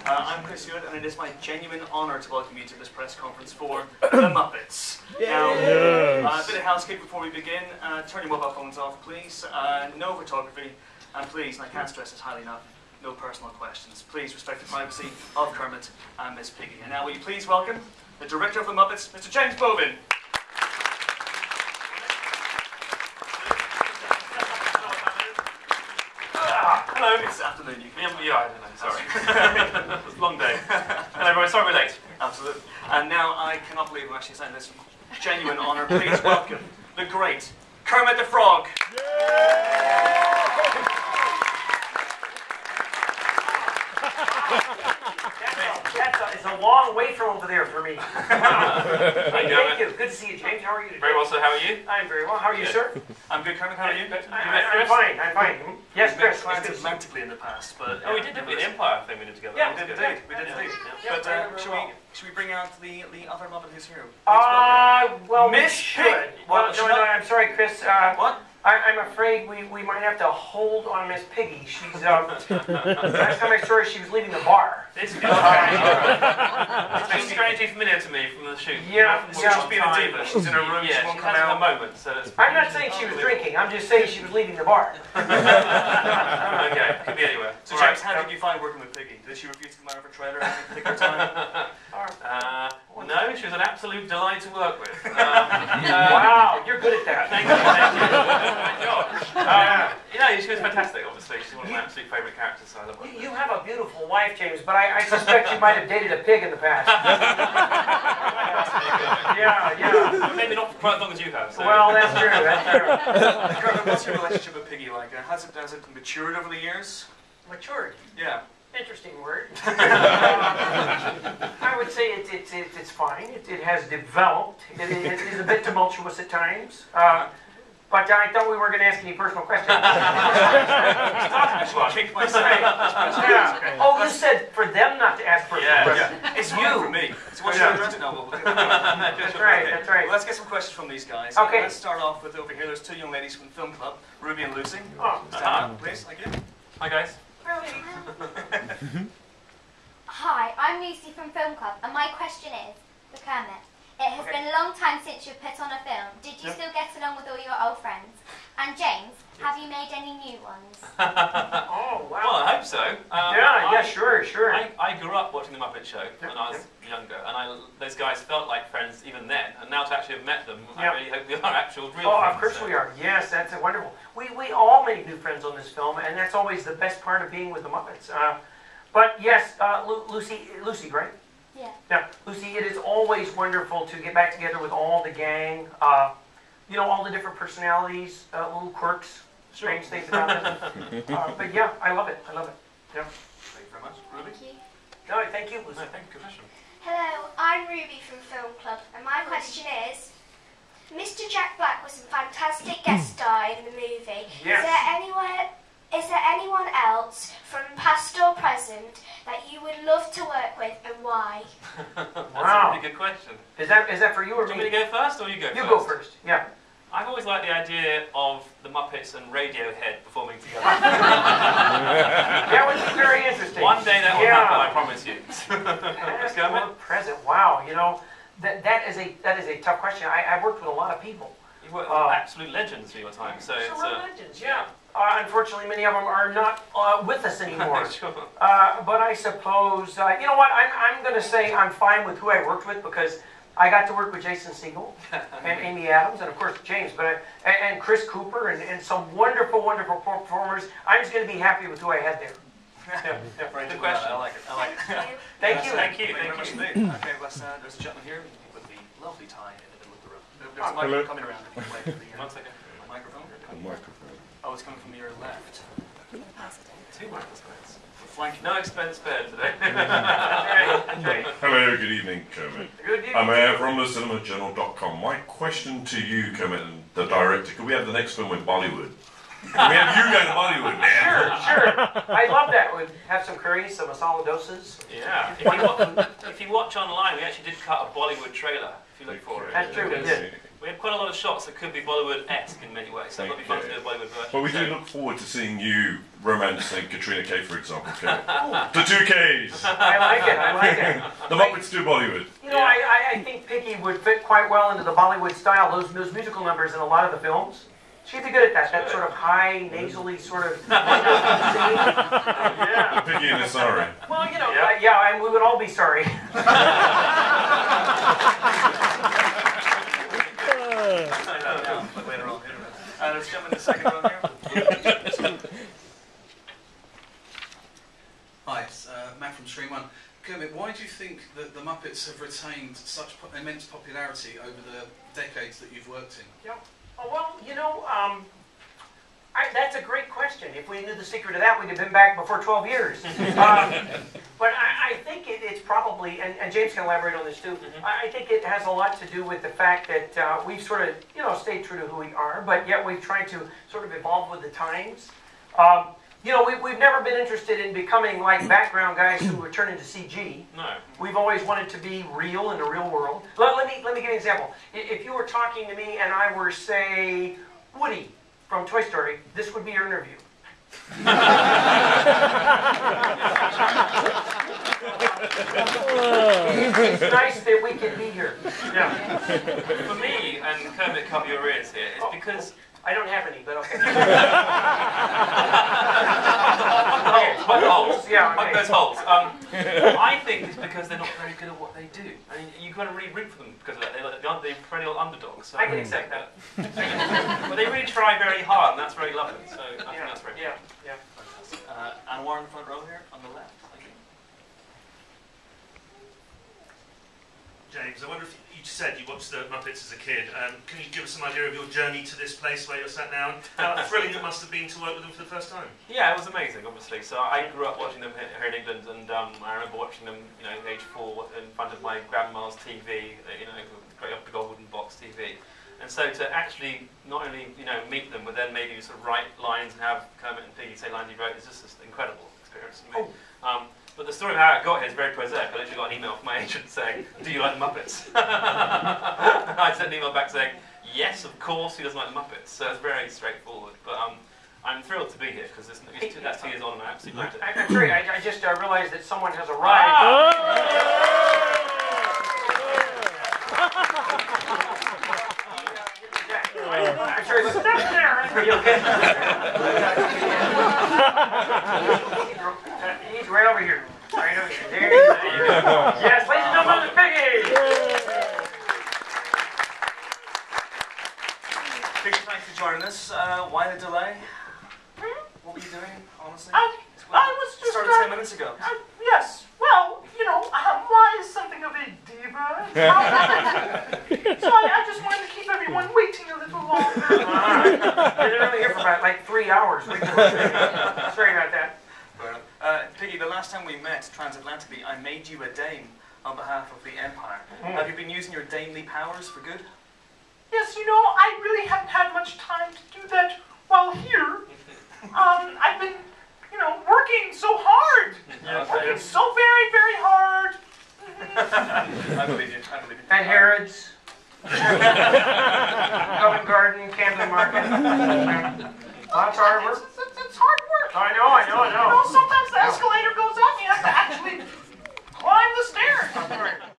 I'm Chris Hewitt, and it is my genuine honour to welcome you to this press conference for The Muppets. Now, a bit of housekeeping before we begin. Turn your mobile phones off, please. No photography, and please, and I can't stress this highly enough, no personal questions. Please respect the privacy of Kermit and Miss Piggy. And now will you please welcome the director of The Muppets, Mr. James Bobin. Hello. It's afternoon. Yeah, I don't know, sorry. It was a long day. Hello everyone, sorry we're late. Absolutely. And now I cannot believe I'm actually saying this with genuine honour. Please welcome the great Kermit the Frog. It's a long way from over there for me. Thank you. Good to see you, James. How are you today? Very well, sir. How are you? I'm very well. How are you, sir? I'm good, Kermit. How are you? I'm fine. I'm fine. Yes, Chris. Transatlantically in the past, but we did the Empire thing we did together. Yeah, we did indeed. We did indeed. But should we bring out the other Muppet who's here? Well, Miss should. Well, no, I'm sorry, Chris. What? I'm afraid we might have to hold on Miss Piggy. She's last time I saw her, she was leaving the bar. It's strangely familiar to me from the shoot. Yeah, she's being a diva. She's in her room. Yeah, she won't she come has out. a moment. So I'm not saying she was drinking. I'm just saying she was leaving the bar. Okay, could be anywhere. So, James, how did you find working with Piggy? Did she refuse to come out of her trailer and take her time? No, she was an absolute delight to work with. Wow, you're good at that. Thank you. Great job. She was fantastic, obviously. She's one of my absolute favourite characters, so I love her. You have a beautiful wife, James, but I suspect you might have dated a pig in the past. Yeah. Maybe not for quite as long as you have. So. Well, that's true. Kermit, what's your relationship with Piggy like? Has it matured over the years? Matured. Yeah. Interesting word. I would say it's fine. It has developed. It is a bit tumultuous at times. But I thought we weren't going to ask any personal questions. Oh, you said for them not to ask personal questions. Yeah. It's you. For me. So what's your address? No, That's right. That's right. Well, let's get some questions from these guys. Okay. Let's start off with over here. There's two young ladies from the film club, Ruby and Lucy. Oh, stand up, please. Thank you. Hi, guys. Hi, I'm Lucy from Film Club, and my question is for Kermit. It has been a long time since you've put on a film. Did you still get along with all your old friends? And James, have you made any new ones? Oh, wow. Well, I hope so. Sure. I grew up watching The Muppet Show when I was younger, and those guys felt like friends even then. And now to actually have met them, I really hope we are actual real friends. Oh, of course we are. Yes, that's wonderful. We all made new friends on this film, and that's always the best part of being with the Muppets. But yes, Lucy, right? Yeah. Yeah, Lucy, it is always wonderful to get back together with all the gang. All the different personalities, little quirks, strange things about them. But yeah, I love it. Yeah. Thank you very much. Ruby? Thank you. No, thank you, Lucy. No, thank you. Good question. Hello, I'm Ruby from Film Club, and my question is, Mr. Jack Black was a fantastic guest star in the movie. Yes. Is there anyone else, from past or present, that you would love to work with, and why? That's a really good question. Is that for you or Do you me? want me to go first, or you go first? You go first. Yeah. I've always liked the idea of the Muppets and Radiohead performing together. That would be very interesting. One day that will happen, I promise you. Past or present. Wow. That is a tough question. I've worked with a lot of people. You've worked with absolute legends for your time, so it's legends. Yeah. Unfortunately, many of them are not with us anymore. Sure. But I suppose, you know what, I'm going to say I'm fine with who I worked with, because I got to work with Jason Segel and Amy Adams, and of course James, and Chris Cooper, and some wonderful, wonderful performers. I'm just going to be happy with who I had there. Very good question. I like it. Thank you. Thank you. Very much indeed. Okay, there's a gentleman here with the lovely tie in the middle of the room. There's a microphone coming around. If you wait for the 1 second. microphone. Microphone. Oh, it's coming from your left. Two microphones. Flanking. No expense spared today. Hello, good evening, Kermit. Good evening. I'm Air from thecinemagjournal.com. My question to you, Kermit, and the director, could we have the next film in Bollywood? Can we have you go to Bollywood, man? Sure. I love that. We'd have some curry, some masala dosas. Yeah. If you watch online, we actually did cut a Bollywood trailer, if you look for it. That's true, we did. We had quite a lot of shots that could be Bollywood-esque in many ways, so it would be fun to do a Bollywood version. Well, we do look forward to seeing you romancing Katrina Kaif, for example. The two Ks. I like it. I like it. The Muppets do Bollywood. You know, I think Piggy would fit quite well into the Bollywood style. Those musical numbers in a lot of the films. She'd be good at that. That sort of high, nasally sort of. Yeah. Piggy and the sorry. Well, you know, yeah, and we would all be sorry. Let's jump in the second row here. Hi, it's Matt from Stream One. Kermit, why do you think that the Muppets have retained such immense popularity over the decades that you've worked in? Yep. Oh, well, you know, that's a great question. If we knew the secret of that, we'd have been back before 12 years. But I think it's probably, and James can elaborate on this too, I think it has a lot to do with the fact that we've sort of, you know, stayed true to who we are, but yet we've tried to sort of evolve with the times. You know, we've never been interested in becoming like background guys who would turn into CG. No. We've always wanted to be real in the real world. Let me give you an example. If you were talking to me and I were, say, Woody from Toy Story, this would be your interview. It's nice that we can be here. Yeah. For me, and Kermit, cover your ears here, it's because... I don't have any, but okay. Holes. Yeah, okay. Those holes. I think it's because they're not very good at what they do. I mean, you've got to really root for them because of that. They're perennial underdogs. So I can accept that. But they really try very hard, and that's very lovely. So I think that's very yeah. And Warren in the front row here, on the left. Thank you. James, I wonder if you said you watched the Muppets as a kid. Can you give us some idea of your journey to this place where you're sat now? And how thrilling it must have been to work with them for the first time. Yeah, it was amazing, obviously. So I grew up watching them here in England, and I remember watching them, you know, age 4 in front of my grandma's TV, you know, great up big old wooden box TV. And so to actually not only, you know, meet them, but then maybe sort of write lines and have Kermit and Piggy say lines you wrote is just this incredible experience for me. But the story of how I got here is very prosaic. I literally got an email from my agent saying, "Do you like the Muppets?" I sent an email back saying, "Yes, of course, he doesn't like the Muppets." So it's very straightforward. But I'm thrilled to be here because that's 2 years on and I absolutely loved it. I'm sorry, I just realized that someone has arrived. I'm sorry, look there. Are you okay? He's right over here. Right over here. There you go. Yes, ladies and gentlemen, it's Piggy. Piggy, thanks for joining us. Why the delay? What were you doing, honestly? I was just... Started 10 minutes ago. Yes. Well, you know, why is something of a diva? So I just wanted to keep everyone waiting a little longer. They're only here for about like 3 hours. Sorry about that. Piggy, the last time we met transatlantically, I made you a dame on behalf of the Empire. Have you been using your damely powers for good? Yes, you know, I really haven't had much time to do that while here. I've been, you know, working so hard. Working so very, very hard. I believe you. I believe you. And Harrods. Covent Garden, Camden Market. Lots of hard work. It's hard work. I know. You know, sometimes the escalator goes up and you have to actually climb the stairs.